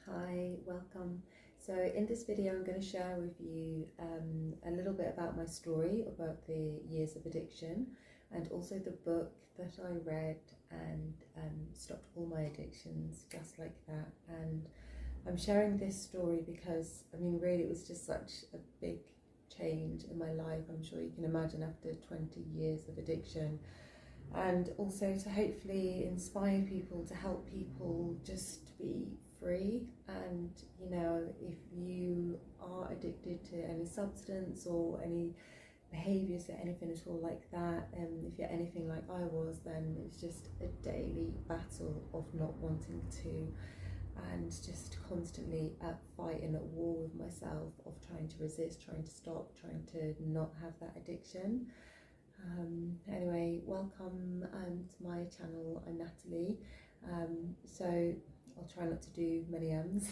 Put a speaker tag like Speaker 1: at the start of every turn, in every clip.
Speaker 1: Hi, welcome. So in this video I'm going to share with you a little bit about my story about the years of addiction, and also the book that I read and stopped all my addictions just like that. And I'm sharing this story because really it was just such a big change in my life. I'm sure you can imagine, after 20 years of addiction, and also to hopefully inspire people, to help people just to be free. And if you are addicted to any substance or any behaviours or anything at all like that, and if you're anything like I was, then it's just a daily battle of not wanting to, and just constantly at fight and at war with myself, of trying to resist, trying to stop, trying to not have that addiction. Anyway, welcome to my channel. I'm Natalie. So I'll try not to do many M's.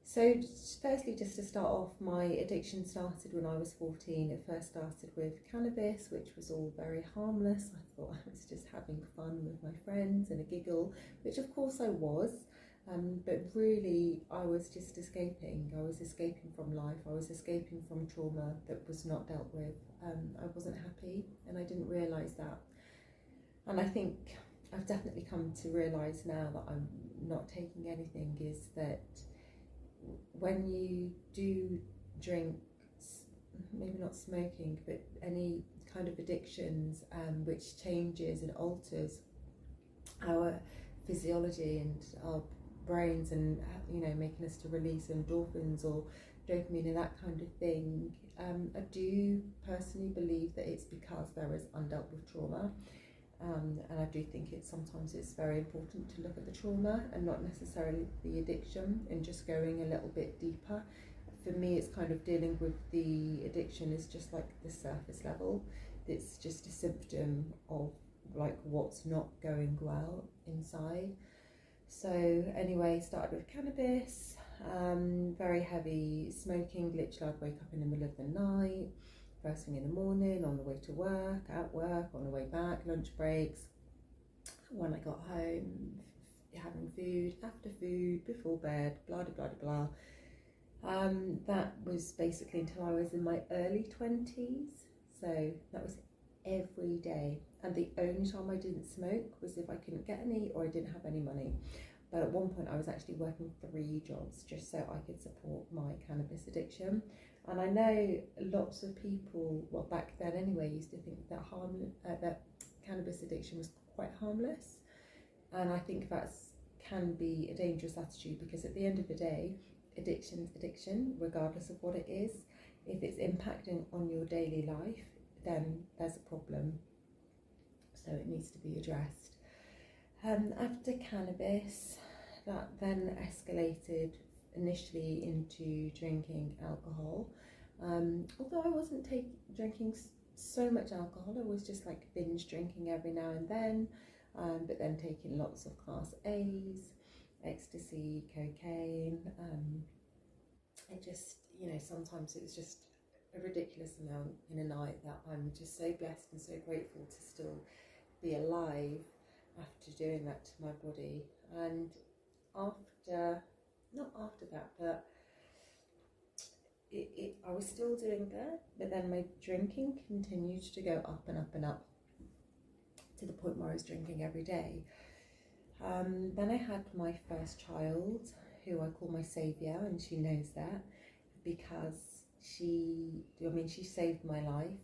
Speaker 1: So firstly, just to start off, my addiction started when I was 14. It first started with cannabis, which was all very harmless. I thought I was just having fun with my friends and a giggle, which of course I was. But really I was just escaping. I was escaping from life. I was escaping from trauma that was not dealt with. I wasn't happy, and I didn't realise that. And I think I've definitely come to realise now that I'm not taking anything, is that when you do drink, maybe not smoking, but any kind of addictions, which changes and alters our physiology and our brains, and making us to release endorphins or dopamine and that kind of thing, I do personally believe that it's because there is undealt with trauma. And I do think sometimes it's very important to look at the trauma and not necessarily the addiction, and just going a little bit deeper. For me, it's kind of dealing with the addiction is just like the surface level. It's just a symptom of like what's not going well inside. So anyway, started with cannabis, very heavy smoking. Literally I'd wake up in the middle of the night, first thing in the morning, on the way to work, at work, on the way back, lunch breaks, when I got home, having food, after food, before bed, blah blah blah blah. That was basically until I was in my early 20s. So that was every day, and the only time I didn't smoke was if I couldn't get any or I didn't have any money. But at one point I was actually working 3 jobs just so I could support my cannabis addiction. And I know lots of people, well back then anyway, used to think that that cannabis addiction was quite harmless, and I think can be a dangerous attitude, because at the end of the day, addiction's addiction, regardless of what it is. If it's impacting on your daily life, then there's a problem, so it needs to be addressed. After cannabis, that then escalated initially into drinking alcohol. Although I wasn't drinking so much alcohol, I was just like binge drinking every now and then, but then taking lots of class A's, ecstasy, cocaine. It just, sometimes it was just a ridiculous amount in a night, that I'm just so blessed and so grateful to still be alive after doing that to my body. And not after that, but I was still doing that, but then my drinking continued to go up and up and up, to the point where I was drinking every day. Then I had my first child, who I call my saviour, and she knows that, because she saved my life.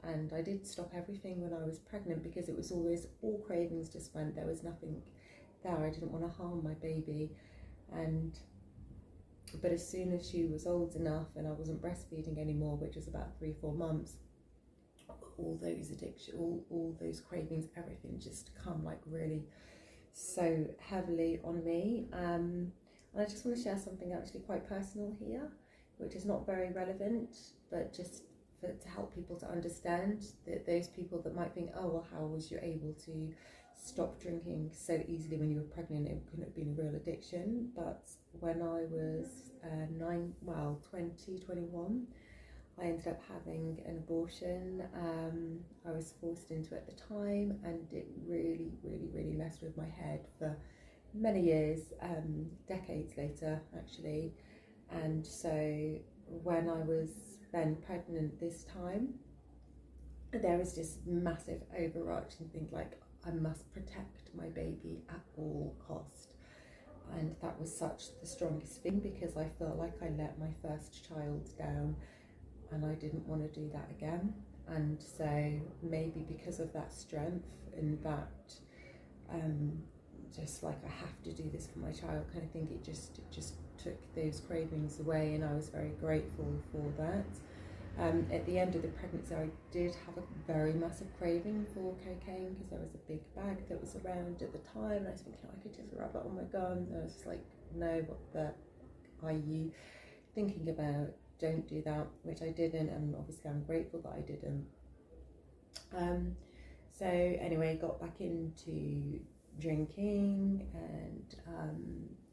Speaker 1: And I did stop everything when I was pregnant, because it was always, all cravings just went, there was nothing there. I didn't want to harm my baby. But as soon as she was old enough and I wasn't breastfeeding anymore, which was about 3-4 months, all those all those cravings, everything just come like really so heavily on me. And I just want to share something actually quite personal here, which is not very relevant, but just to help people to understand, that those people that might think, oh well, how was you able to stop drinking so easily when you were pregnant? It couldn't have been a real addiction. But when I was 21, I ended up having an abortion. I was forced into it at the time, and it really messed with my head for many years, decades later actually. And so when I was then pregnant this time, there was this massive overarching thing like, I must protect my baby at all cost. And that was such the strongest thing, because I felt like I let my first child down and I didn't want to do that again. And so maybe because of that strength and that just like, I have to do this for my child kind of thing, it just took those cravings away, and I was very grateful for that. At the end of the pregnancy, I did have a very massive craving for cocaine, because there was a big bag that was around at the time, and I was thinking, I could just rub it on my gums, and I was just like, no, what the are you thinking about? Don't do that, which I didn't, and obviously I'm grateful that I didn't. So anyway, got back into drinking and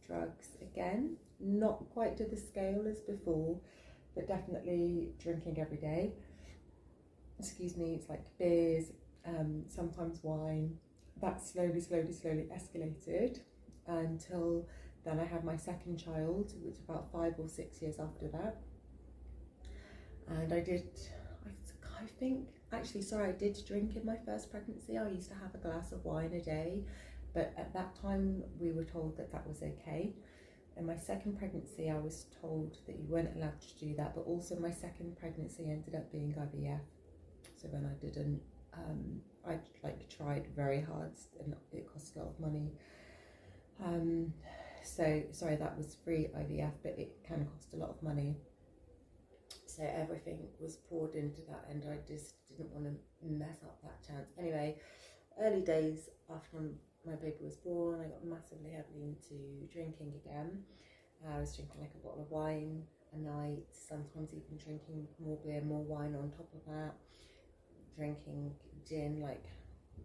Speaker 1: drugs again, not quite to the scale as before, but definitely drinking every day. Excuse me, it's like beers, sometimes wine. That slowly escalated until then I had my second child, which was about 5 or 6 years after that. And I think, actually, sorry, I did drink in my first pregnancy. I used to have a glass of wine a day, but at that time we were told that that was okay. In my second pregnancy, I was told that you weren't allowed to do that, but also my second pregnancy ended up being IVF. So when I didn't, I tried very hard, and it cost a lot of money. So sorry, that was free IVF, but it can cost a lot of money. So everything was poured into that, and I just didn't want to mess up that chance. Anyway, early days after my baby was born, I got massively heavily into drinking again. I was drinking like a bottle of wine a night, sometimes even drinking more beer, more wine on top of that, drinking gin, like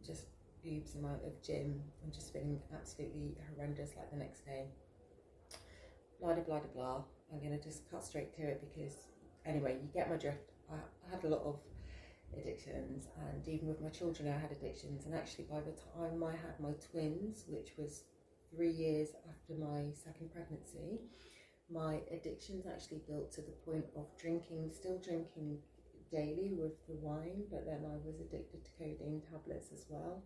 Speaker 1: just boobs amount of gin, and just feeling absolutely horrendous like the next day. Blah, blah, blah, blah. I'm going to just cut straight to it because, anyway, you get my drift. I had a lot of addictions, and even with my children I had addictions, and actually by the time I had my twins, which was 3 years after my second pregnancy, my addictions actually built to the point of still drinking daily with the wine, but then I was addicted to codeine tablets as well,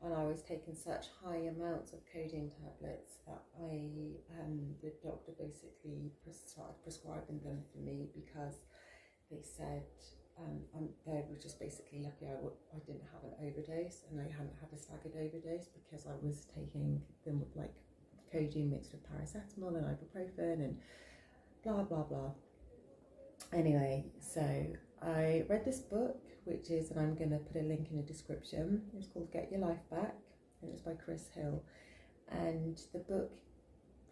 Speaker 1: and I was taking such high amounts of codeine tablets that the doctor basically started prescribing them for me, because they said they were just basically lucky I didn't have an overdose, and I hadn't had a staggered overdose, because I was taking them with like codeine mixed with paracetamol and ibuprofen and blah blah blah. Anyway, so I read this book, which is, and I'm going to put a link in the description, it's called Get Your Life Back, and it's by Chris Hill. And the book,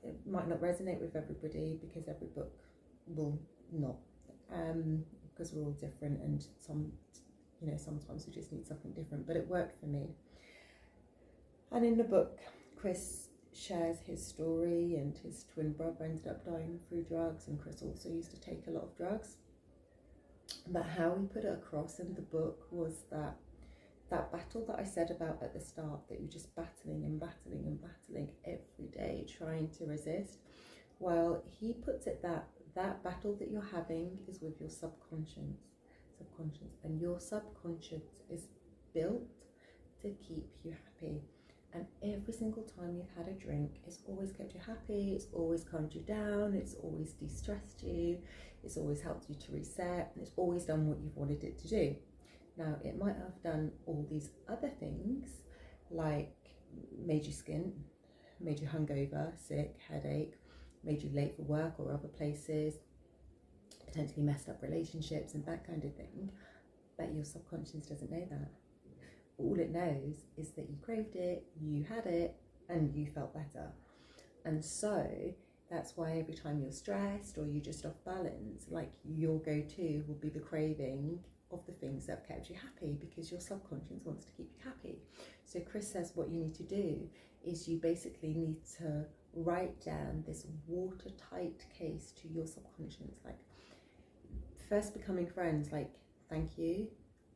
Speaker 1: it might not resonate with everybody, because every book will not, because we're all different, and sometimes we just need something different, but it worked for me. And in the book, Chris shares his story, and his twin brother ended up dying through drugs, and Chris also used to take a lot of drugs. But how he put it across in the book was that battle that I said about at the start, that you're just battling every day, trying to resist. Well, he puts it that battle that you're having is with your subconscious, and your subconscious is built to keep you happy. And every single time you've had a drink, it's always kept you happy, it's always calmed you down, it's always de-stressed you, it's always helped you to reset, and it's always done what you've wanted it to do. Now, it might have done all these other things, like made you skint, made you hungover, sick, headache, made you late for work or other places, potentially messed up relationships and that kind of thing, but your subconscious doesn't know that. All it knows is that you craved it, you had it, and you felt better. And so that's why every time you're stressed or you're just off balance, like, your go-to will be the craving of the things that have kept you happy, because your subconscious wants to keep you happy. So Chris says what you need to do is you basically need to write down this watertight case to your subconscious, like, first becoming friends, like, thank you,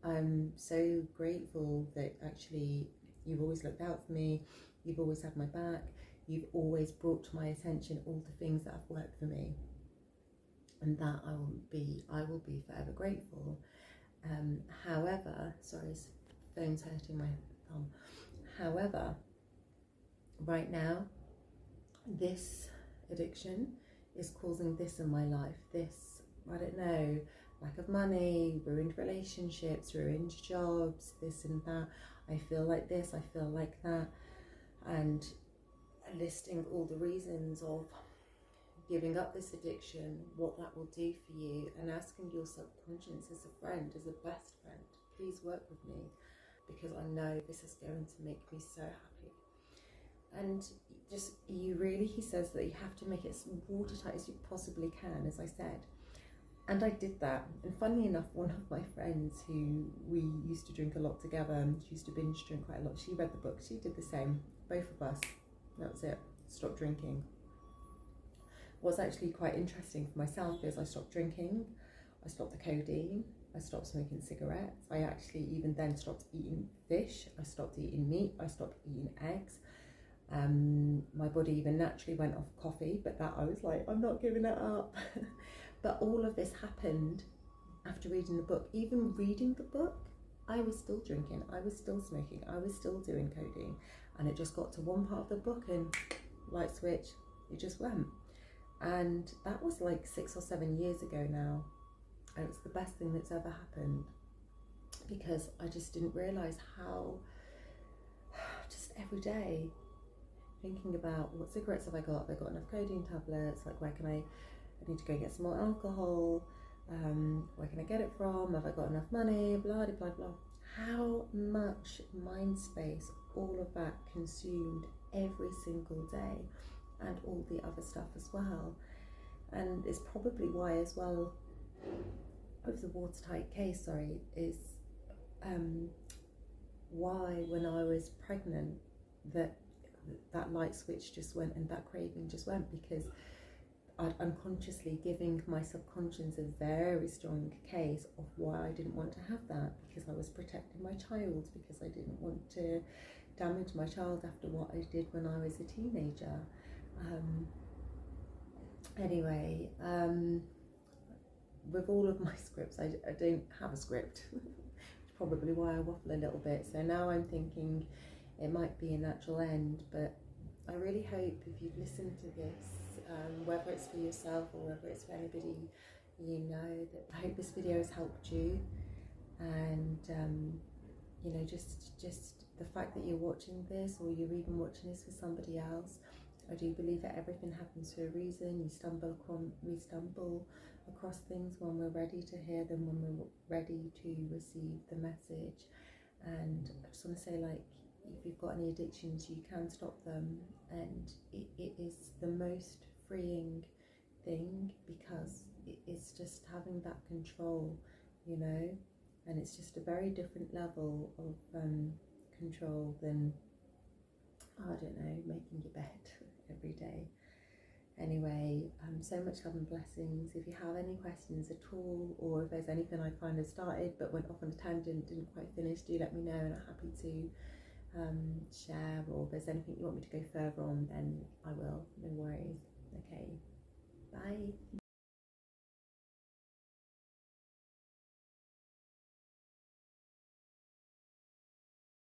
Speaker 1: I'm so grateful that actually you've always looked out for me, you've always had my back, you've always brought to my attention all the things that have worked for me, and that I will be forever grateful. However, sorry, this phone's hurting my thumb. However, right now, this addiction is causing this in my life. This, I don't know, lack of money, ruined relationships, ruined jobs, this and that. I feel like this, I feel like that. And listing all the reasons of giving up this addiction, what that will do for you, and asking your subconscious as a friend, as a best friend, please work with me, because I know this is going to make me so happy. And just, he says that you have to make it as watertight as you possibly can, as I said. And I did that. And funnily enough, one of my friends who we used to drink a lot together, and she used to binge drink quite a lot, she read the book, she did the same, both of us. That was it, stopped drinking. Was actually quite interesting for myself is I stopped drinking, I stopped the codeine, I stopped smoking cigarettes, I actually even then stopped eating fish, I stopped eating meat, I stopped eating eggs. My body even naturally went off coffee, but that I was like, I'm not giving it up. But all of this happened after reading the book. Even reading the book, I was still drinking, I was still smoking, I was still doing codeine, and it just got to one part of the book and light switch, it just went. And that was like 6 or 7 years ago now, and it's the best thing that's ever happened, because I just didn't realise how, just every day thinking about what cigarettes have I got enough codeine tablets, like where can I need to go get some more alcohol, where can I get it from, have I got enough money, blah blah blah. How much mind space all of that consumed every single day, and all the other stuff as well. And it's probably why as well, with the watertight case, is why when I was pregnant that light switch just went and that craving just went, because I'd unconsciously giving my subconscious a very strong case of why I didn't want to have that, because I was protecting my child, because I didn't want to damage my child after what I did when I was a teenager. Anyway, with all of my scripts, I don't have a script, which is probably why I waffle a little bit. So now I'm thinking it might be a natural end, but I really hope if you've listened to this, whether it's for yourself or whether it's for anybody you know, that I hope this video has helped you. And you know, just the fact that you're watching this, or you're even watching this for somebody else, I do believe that everything happens for a reason. We stumble across things when we're ready to hear them, when we're ready to receive the message. And I just want to say, like, if you've got any addictions, you can stop them, and it is the most freeing thing, because it's just having that control, you know, and it's just a very different level of control than, I don't know, making your bed every day. Anyway, so much love and blessings. If you have any questions at all, or if there's anything I kind of started but went off on a tangent, didn't quite finish, do let me know, and I'm happy to share. Or if there's anything you want me to go further on, then I will, no worries. Okay, bye.